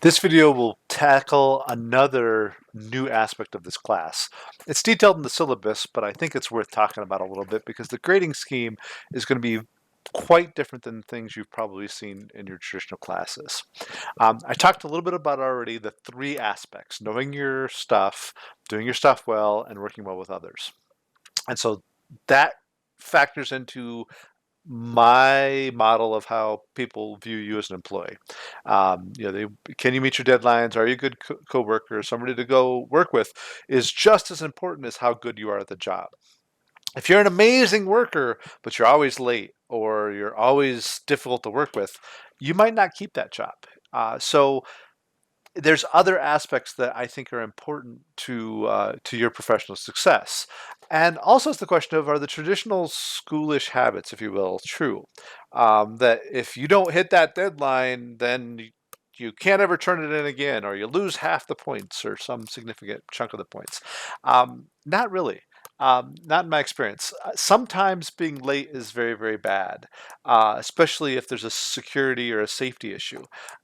This video will tackle another new aspect of this class. It's detailed in the syllabus, but I think it's worth talking about a little bit because the grading scheme is going to be quite different than things you've probably seen in your traditional classes. I talked a little bit about already the three aspects: knowing your stuff, doing your stuff well, and working well with others. And so that factors into my model of how people view you as an employee. Can you meet your deadlines? Are you a good coworker? Somebody to go work with is just as important as how good you are at the job. If you're an amazing worker, but you're always late or you're always difficult to work with, you might not keep that job. So there's other aspects that I think are important to your professional success. And also, it's the question of, are the traditional schoolish habits, if you will, true? That if you don't hit that deadline, then you can't ever turn it in again, or you lose half the points or some significant chunk of the points. Not really. Not in my experience. Sometimes being late is very, very bad, especially if there's a security or a safety issue.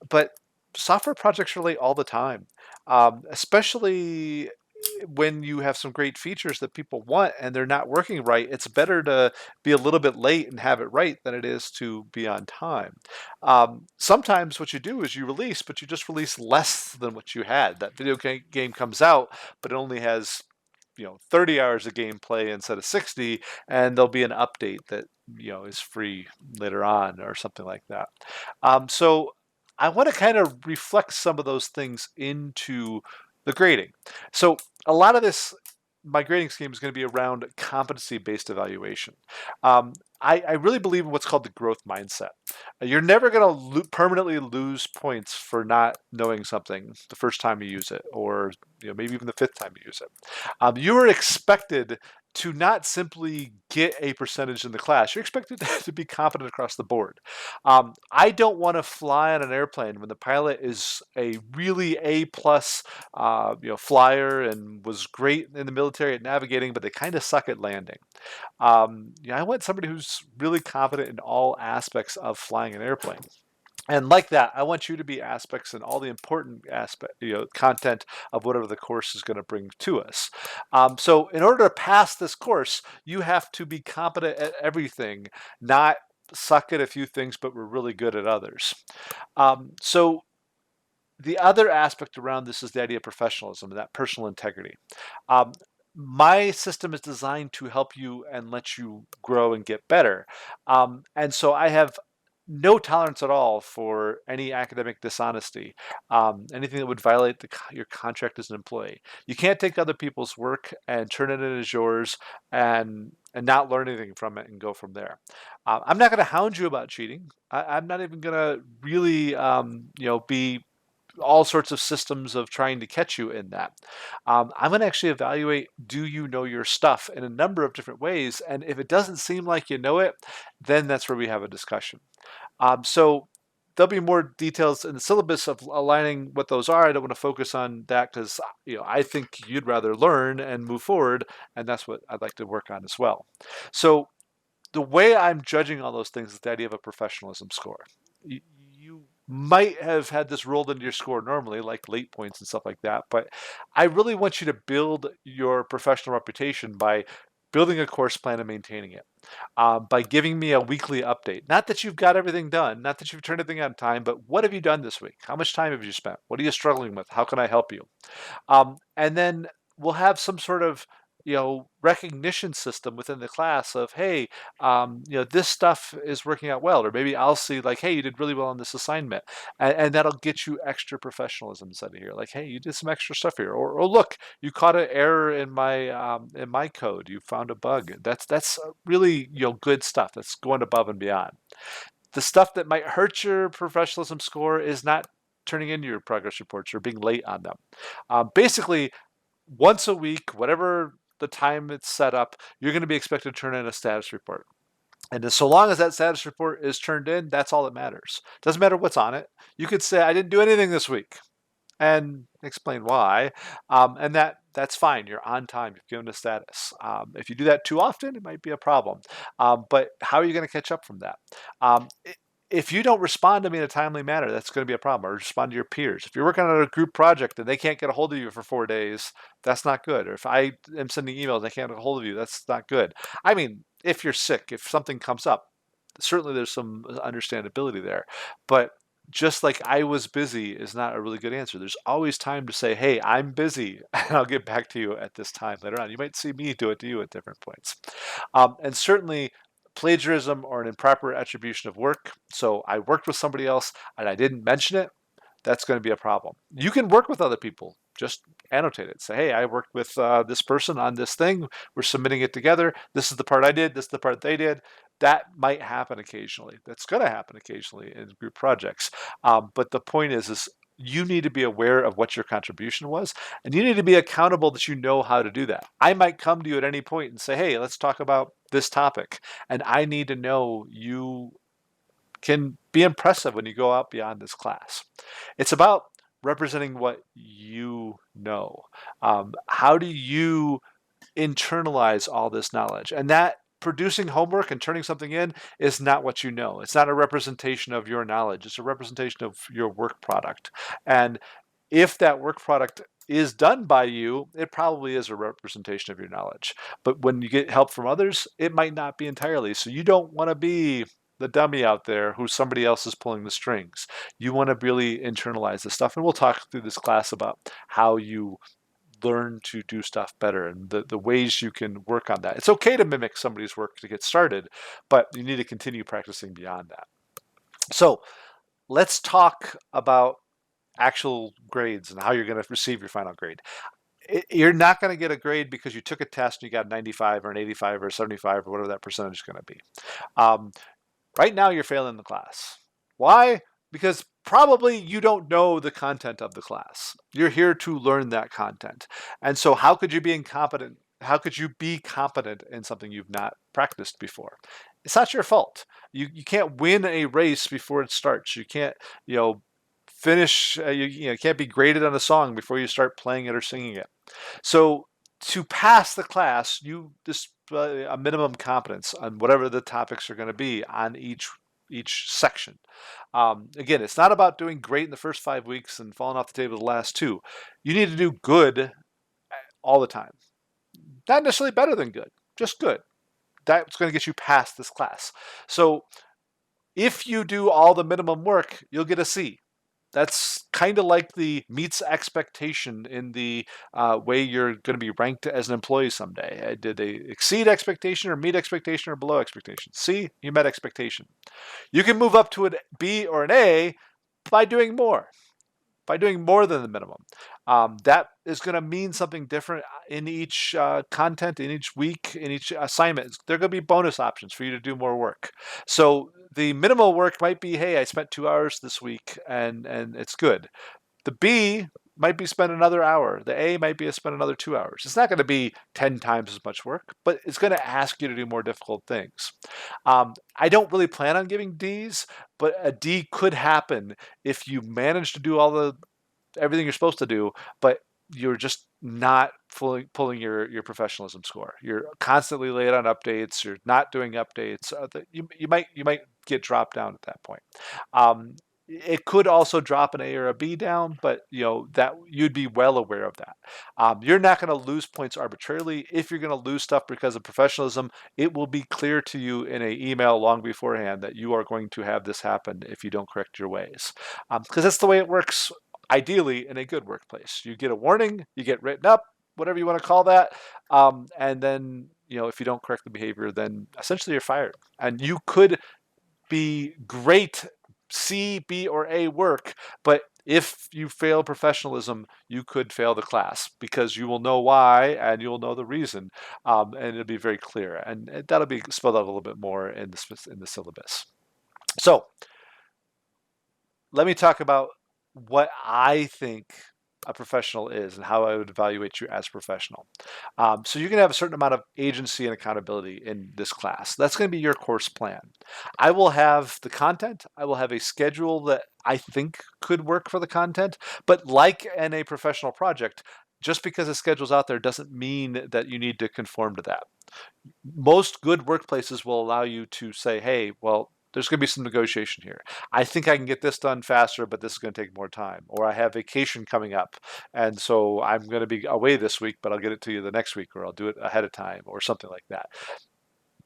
But software projects are late all the time, especially when you have some great features that people want and they're not working right. It's better to be a little bit late and have it right than it is to be on time. Sometimes what you do is you release, but you just release less than what you had. That game comes out, but it only has 30 hours of gameplay instead of 60, and there'll be an update that is free later on or something like that. So I want to kind of reflect some of those things into the grading. So a lot of this, my grading scheme is going to be around competency-based evaluation. I really believe in what's called the growth mindset. You're never going to permanently lose points for not knowing something the first time you use it, or maybe even the fifth time you use it. You are expected to not simply get a percentage in the class. You're expected to be competent across the board. I don't want to fly on an airplane when the pilot is a really A plus, flyer and was great in the military at navigating, but they kind of suck at landing. I want somebody who's really competent in all aspects of flying an airplane. And like that, I want you to be aspects in all the important content of whatever the course is going to bring to us. So in order to pass this course, you have to be competent at everything, not suck at a few things, but we're really good at others. So the other aspect around this is the idea of professionalism and that personal integrity. Um, my system is designed to help you and let you grow and get better. And so I have no tolerance at all for any academic dishonesty, anything that would violate your contract as an employee. You can't take other people's work and turn it in as yours and not learn anything from it and go from there. I'm not going to hound you about cheating. I'm not even going to really, be all sorts of systems of trying to catch you in that. I'm going to actually evaluate, do you know your stuff in a number of different ways? And if it doesn't seem like you know it, then that's where we have a discussion. So there'll be more details in the syllabus of aligning what those are. I don't want to focus on that because I think you'd rather learn and move forward, and that's what I'd like to work on as well. So the way I'm judging all those things is the idea of a professionalism score. You might have had this rolled into your score normally, like late points and stuff like that, but I really want you to build your professional reputation by building a course plan and maintaining it, by giving me a weekly update. Not that you've got everything done, not that you've turned everything on time, but what have you done this week? How much time have you spent? What are you struggling with? How can I help you? And then we'll have some sort of recognition system within the class of, hey, this stuff is working out well, or maybe I'll see like, hey, you did really well on this assignment, and that'll get you extra professionalism inside of here, like, hey, you did some extra stuff here, or look, you caught an error in my code, you found a bug. That's really good stuff. That's going above and beyond. The stuff that might hurt your professionalism score is not turning in your progress reports or being late on them. Basically, once a week, whatever the time it's set up, you're going to be expected to turn in a status report. And so long as that status report is turned in, that's all that matters. Doesn't matter what's on it. You could say, I didn't do anything this week, and explain why. And that's fine. You're on time. You've given a status. If you do that too often, it might be a problem. But how are you going to catch up from that? if you don't respond to me in a timely manner, that's going to be a problem. Or respond to your peers. If you're working on a group project and they can't get a hold of you for 4 days, that's not good. Or if I am sending emails and they can't get a hold of you, that's not good. I mean, if you're sick, if something comes up, certainly there's some understandability there. But just like I was busy is not a really good answer. There's always time to say, hey, I'm busy, and I'll get back to you at this time later on. You might see me do it to you at different points. And certainly, plagiarism or an improper attribution of work. So I worked with somebody else and I didn't mention it, that's going to be a problem. You can work with other people. Just annotate it. Say, hey, I worked with this person on this thing. We're submitting it together. This is the part I did. This is the part they did. That might happen occasionally. That's going to happen occasionally in group projects. But the point is you need to be aware of what your contribution was, and you need to be accountable that you know how to do that. I might come to you at any point and say, hey, let's talk about this topic. And I need to know you can be impressive when you go out beyond this class. It's about representing what you know. How do you internalize all this knowledge? And that producing homework and turning something in is not what you know. It's not a representation of your knowledge. It's a representation of your work product. And if that work product is done by you, it probably is a representation of your knowledge. But when you get help from others, it might not be entirely. So you don't want to be the dummy out there who somebody else is pulling the strings. You want to really internalize this stuff. And we'll talk through this class about how you learn to do stuff better and the ways you can work on that. It's okay to mimic somebody's work to get started, but you need to continue practicing beyond that. So let's talk about actual grades and how you're going to receive your final grade. You're not going to get a grade because you took a test and you got 95 or an 85 or 75 or whatever that percentage is going to be. Um, right now, you're failing the class. Why? Because probably you don't know the content of the class. You're here to learn that content. And so how could you be incompetent? How could you be competent in something you've not practiced before? It's not your fault. You can't win a race before it starts. You can't, finish, you can't be graded on a song before you start playing it or singing it. So to pass the class, you display a minimum competence on whatever the topics are going to be on each section. Again, it's not about doing great in the first 5 weeks and falling off the table the last two. You need to do good all the time. Not necessarily better than good, just good. That's going to get you past this class. So if you do all the minimum work, you'll get a C. That's kind of like the meets expectation in the way you're going to be ranked as an employee someday. Did they exceed expectation or meet expectation or below expectation? C, you met expectation. You can move up to an B or an A by doing more than the minimum. That is going to mean something different in each content, in each week, in each assignment. There are going to be bonus options for you to do more work. So the minimal work might be, hey, I spent 2 hours this week and it's good. The B might be spend another hour. The A might be spend another 2 hours. It's not going to be 10 times as much work, but it's going to ask you to do more difficult things. I don't really plan on giving Ds, but a D could happen if you manage to do everything you're supposed to do, but you're just not pulling your professionalism score. You're constantly late on updates. You're not doing updates. You might get dropped down at that point. It could also drop an A or a B down, but that you'd be well aware of that. You're not going to lose points arbitrarily. If you're going to lose stuff because of professionalism, it will be clear to you in an email long beforehand that you are going to have this happen if you don't correct your ways, because that's the way it works. Ideally, in a good workplace, you get a warning, you get written up, whatever you want to call that, and then if you don't correct the behavior, then essentially you're fired, and you could be great C, B, or A work, but if you fail professionalism, you could fail the class because you will know why and you will know the reason, and it'll be very clear, and that'll be spelled out a little bit more in the syllabus. So let me talk about what I think a professional is and how I would evaluate you as a professional. So you're going to have a certain amount of agency and accountability in this class. That's going to be your course plan. I will have the content. I will have a schedule that I think could work for the content. But like in a professional project, just because a schedule's out there doesn't mean that you need to conform to that. Most good workplaces will allow you to say, hey, well, There's going to be some negotiation here. I think I can get this done faster, but this is going to take more time. Or I have vacation coming up, and so I'm going to be away this week, but I'll get it to you the next week, or I'll do it ahead of time, or something like that.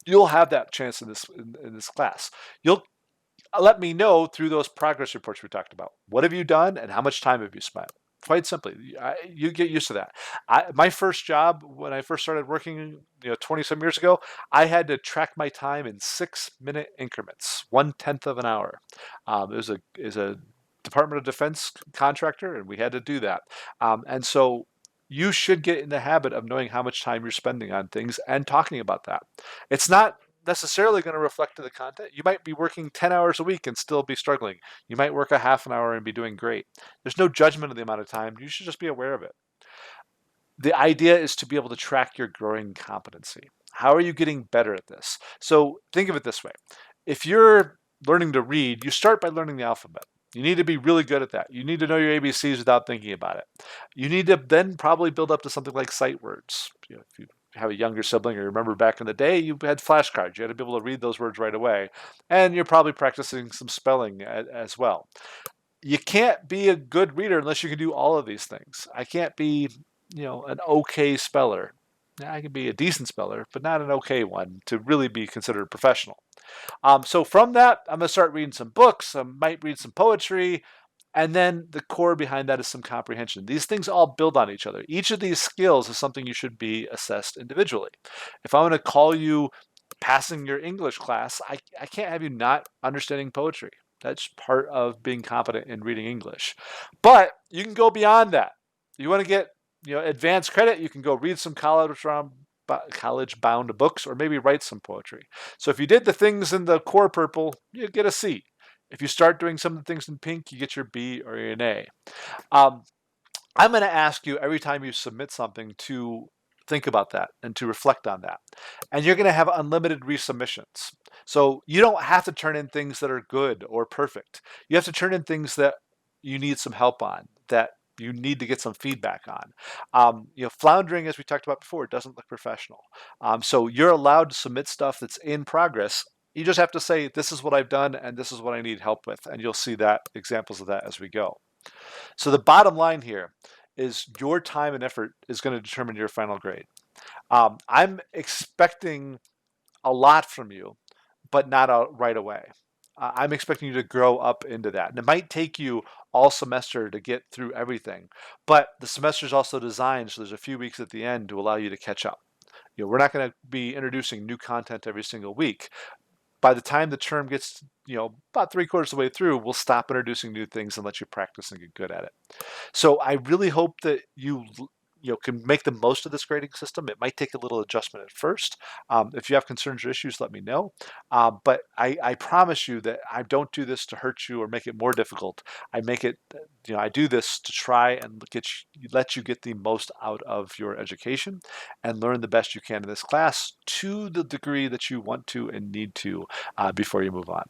You'll have that chance in this class. You'll let me know through those progress reports we talked about. What have you done and how much time have you spent? Quite simply, you get used to that. My first job when I first started working, 20 some years ago, I had to track my time in 6 minute increments, 1/10 of an hour. It was a Department of Defense contractor, and we had to do that. And so you should get in the habit of knowing how much time you're spending on things and talking about that. It's not necessarily going to reflect to the content. You might be working 10 hours a week and still be struggling. You might work a half an hour and be doing great. There's no judgment of the amount of time. You should just be aware of it. The idea is to be able to track your growing competency. How are you getting better at this? So think of it this way. If you're learning to read, you start by learning the alphabet. You need to be really good at that. You need to know your ABCs without thinking about it. You need to then probably build up to something like sight words. If you have a younger sibling, or remember back in the day, you had flashcards. You had to be able to read those words right away. And you're probably practicing some spelling as well. You can't be a good reader unless you can do all of these things. I can't be, an okay speller. I can be a decent speller, but not an okay one to really be considered a professional. So from that, I'm going to start reading some books. I might read some poetry. And then the core behind that is some comprehension. These things all build on each other. Each of these skills is something you should be assessed individually. If I want to call you passing your English class, I can't have you not understanding poetry. That's part of being competent in reading English. But you can go beyond that. You want to get advanced credit, you can go read some college bound books, or maybe write some poetry. So if you did the things in the core purple, you get a C. If you start doing some of the things in pink, you get your B or an A. Um, I'm going to ask you every time you submit something to think about that and to reflect on that. And you're going to have unlimited resubmissions. So you don't have to turn in things that are good or perfect. You have to turn in things that you need some help on, that you need to get some feedback on. Floundering, as we talked about before, doesn't look professional. So you're allowed to submit stuff that's in progress. You just have to say, this is what I've done and this is what I need help with. And you'll see that examples of that as we go. So the bottom line here is your time and effort is going to determine your final grade. I'm expecting a lot from you, but not right away. I'm expecting you to grow up into that. And it might take you all semester to get through everything, but the semester is also designed so there's a few weeks at the end to allow you to catch up. We're not going to be introducing new content every single week. By the time the term gets, about 3/4 of the way through, we'll stop introducing new things and let you practice and get good at it. So I really hope that you can make the most of this grading system. It might take a little adjustment at first. If you have concerns or issues, let me know. But I promise you that I don't do this to hurt you or make it more difficult. I make it, I do this to try and let you get the most out of your education and learn the best you can in this class to the degree that you want to and need to before you move on.